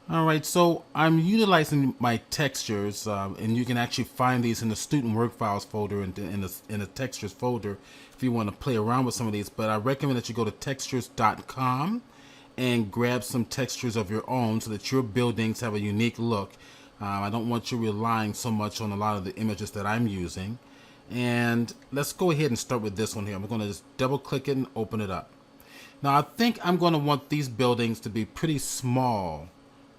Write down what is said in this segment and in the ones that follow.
All right, so I'm utilizing my textures, and you can actually find these in the student work files folder and in the textures folder if you want to play around with some of these. But I recommend that you go to textures.com and grab some textures of your own so that your buildings have a unique look. I don't want you relying so much on a lot of the images that I'm using. And let's go ahead and start with this one here. I'm going to just double click it and open it up. Now I think I'm going to want these buildings to be pretty small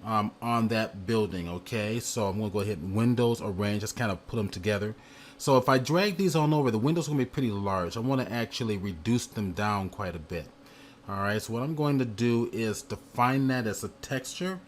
on that building. Okay, so I'm going to go ahead and Windows Arrange, just kind of put them together. So if I drag these on over, the windows are going to be pretty large. I want to actually reduce them down quite a bit. All right, so what I'm going to do is define that as a texture.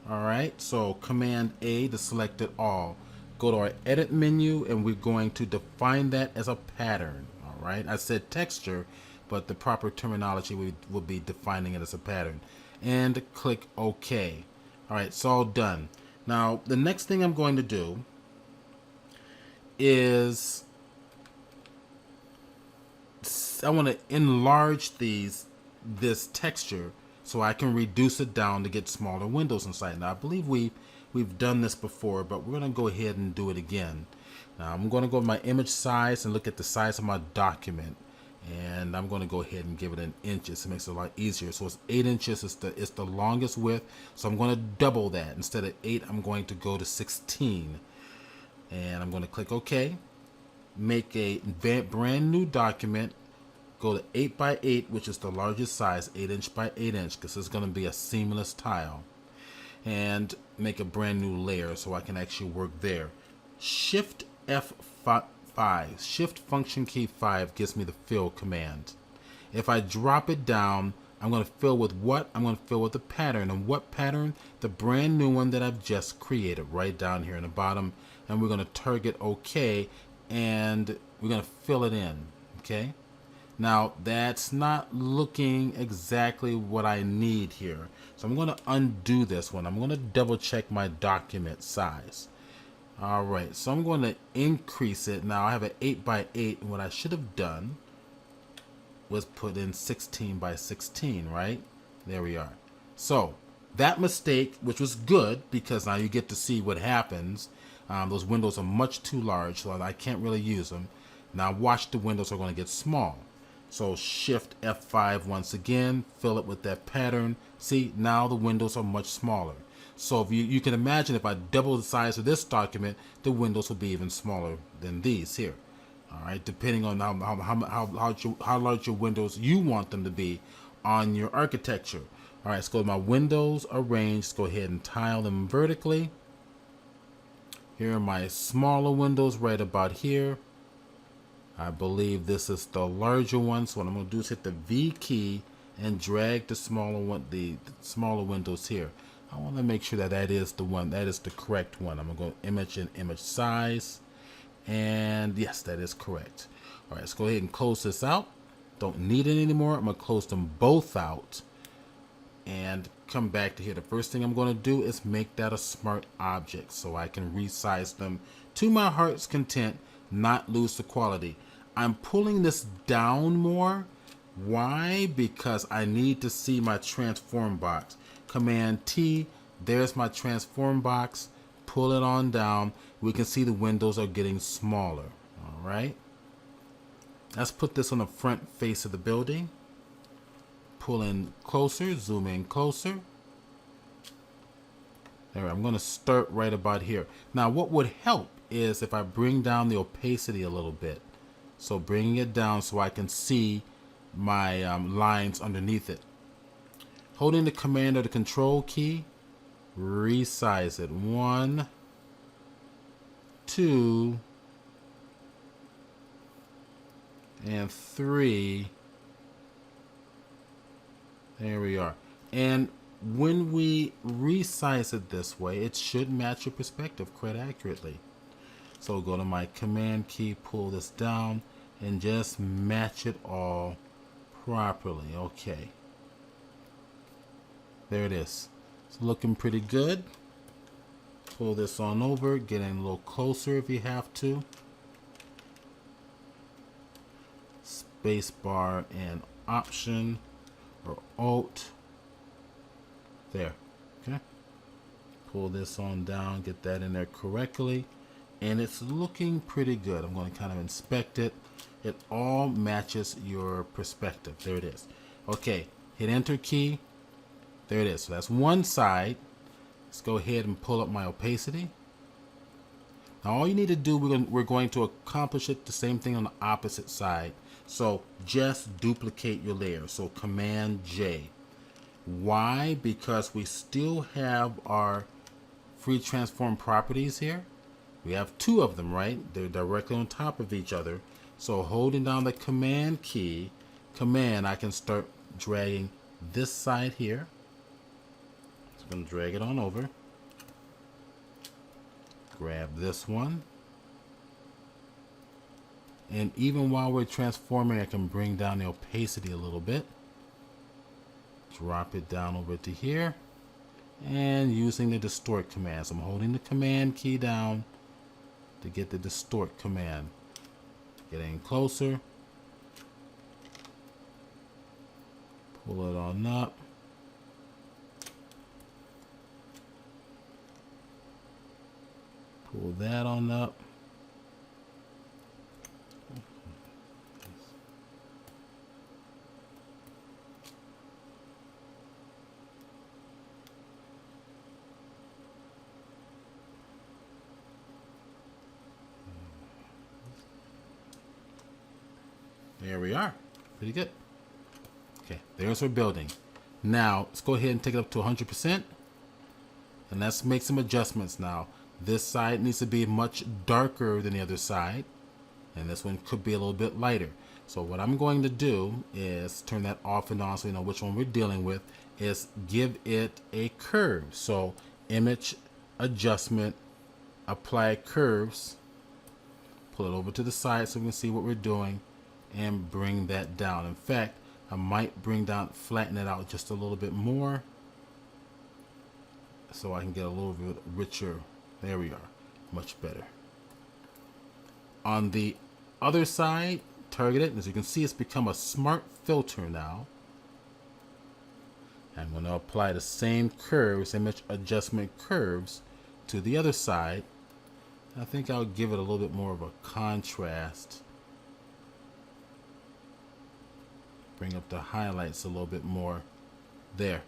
All right, so Command A to select it all. Go to our edit menu and we're going to define that as a pattern. All right, I said texture, but the proper terminology will be defining it as a pattern. And click OK. All right, it's all done. Now, the next thing I'm going to do is I want to enlarge this texture so I can reduce it down to get smaller windows inside. Now, I believe we've done this before, but we're going to go ahead and do it again. Now, I'm going to go to my image size and look at the size of my document. And I'm going to go ahead and give it in inches. It makes it a lot easier. So it's 8 inches. It's the longest width. So I'm going to double that. Instead of 8, I'm going to go to 16. And I'm going to click OK. Make a brand new document. Go to 8 by 8, which is the largest size, 8 inch by 8 inch, because it's going to be a seamless tile. And make a brand new layer so I can actually work there. Shift F5. Shift function key 5 gives me the fill command. If I drop it down, I'm going to fill with what? I'm going to fill with the pattern. And what pattern? The brand new one that I've just created right down here in the bottom. And we're going to target OK, and we're going to fill it in. Okay. Now that's not looking exactly what I need here. So I'm going to undo this one. I'm going to double check my document size. All right, so I'm going to increase it. Now I have an 8 by 8, and what I should have done was put in 16 by 16, right? There we are. So that mistake, which was good because now you get to see what happens. Those windows are much too large, so I can't really use them. Now watch, the windows are going to get small. So Shift F5 once again, fill it with that pattern. See, now the windows are much smaller. So if you can imagine, if I double the size of this document, the windows will be even smaller than these here. All right, depending on how large your windows you want them to be on your architecture. All right, let's go to my windows, arrange. Let's go ahead and tile them vertically. Here are my smaller windows right about here. I believe this is the larger one. So what I'm going to do is hit the V key and drag the smaller one, the smaller windows here. I want to make sure that that is the one, that is the correct one. I'm going to go image and image size. And yes, that is correct. All right, let's go ahead and close this out. Don't need it anymore. I'm going to close them both out and come back to here. The first thing I'm going to do is make that a smart object so I can resize them to my heart's content, not lose the quality. I'm pulling this down more. Why? Because I need to see my transform box. Command T, there's my transform box. Pull it on down. We can see the windows are getting smaller. All right. Let's put this on the front face of the building. Pull in closer, zoom in closer. There, I'm going to start right about here. Now, what would help is if I bring down the opacity a little bit. So bringing it down so I can see my lines underneath it. Holding the command or the control key, resize it. 1, 2, and 3. There we are. And when we resize it this way, it should match your perspective quite accurately. So go to my command key, pull this down, and just match it all properly. Okay. There it is. It's looking pretty good. Pull this on over, get in a little closer if you have to. Space bar and Option or Alt. There. Okay. Pull this on down, get that in there correctly. And it's looking pretty good. I'm going to kind of inspect it. It all matches your perspective. There it is. Okay, hit enter key. There it is. So that's one side. Let's go ahead and pull up my opacity. Now all you need to do, we're going to accomplish it the same thing on the opposite side. So just duplicate your layer. So Command J. Why? Because we still have our free transform properties here. We have two of them, right? They're directly on top of each other. So holding down the Command key, I can start dragging this side here. So I'm going to drag it on over. Grab this one. And even while we're transforming, I can bring down the opacity a little bit. Drop it down over to here. And using the distort command. So I'm holding the Command key down to get the distort command. Getting closer. Pull it on up. Pull that on up. There we are. Pretty good. Okay, there's our building. Now, let's go ahead and take it up to 100%. And let's make some adjustments now. This side needs to be much darker than the other side. And this one could be a little bit lighter. So what I'm going to do is turn that off and on so we know which one we're dealing with. Is give it a curve. So image adjustment, apply curves. Pull it over to the side so we can see what we're doing. And bring that down. In fact, I might flatten it out just a little bit more so I can get a little bit richer. There we are. Much better. On the other side, target it. As you can see, it's become a smart filter now. I'm going to apply the same curves, image adjustment curves, to the other side. I think I'll give it a little bit more of a contrast. Bring up the highlights a little bit more. There.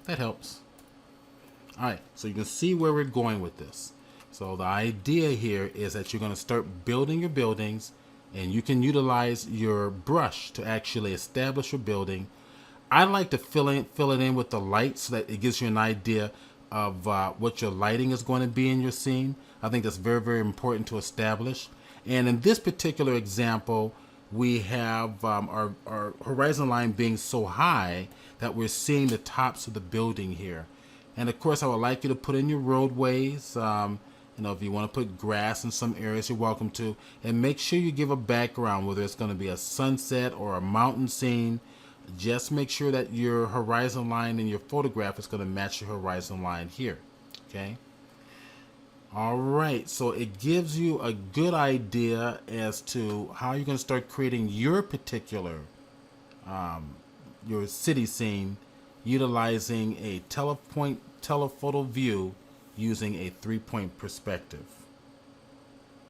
That helps. Alright, so you can see where we're going with this. So the idea here is that you're going to start building your buildings, and you can utilize your brush to actually establish your building. I like to fill it in with the light so that it gives you an idea of what your lighting is going to be in your scene. I think that's very, very important to establish. And in this particular example, we have our horizon line being so high that we're seeing the tops of the building here. And of course, I would like you to put in your roadways. If you want to put grass in some areas, you're welcome to. And make sure you give a background, whether it's going to be a sunset or a mountain scene. Just make sure that your horizon line in your photograph is going to match your horizon line here. Okay. All right, so it gives you a good idea as to how you're going to start creating your particular your city scene utilizing a telephoto view using a 3-point perspective.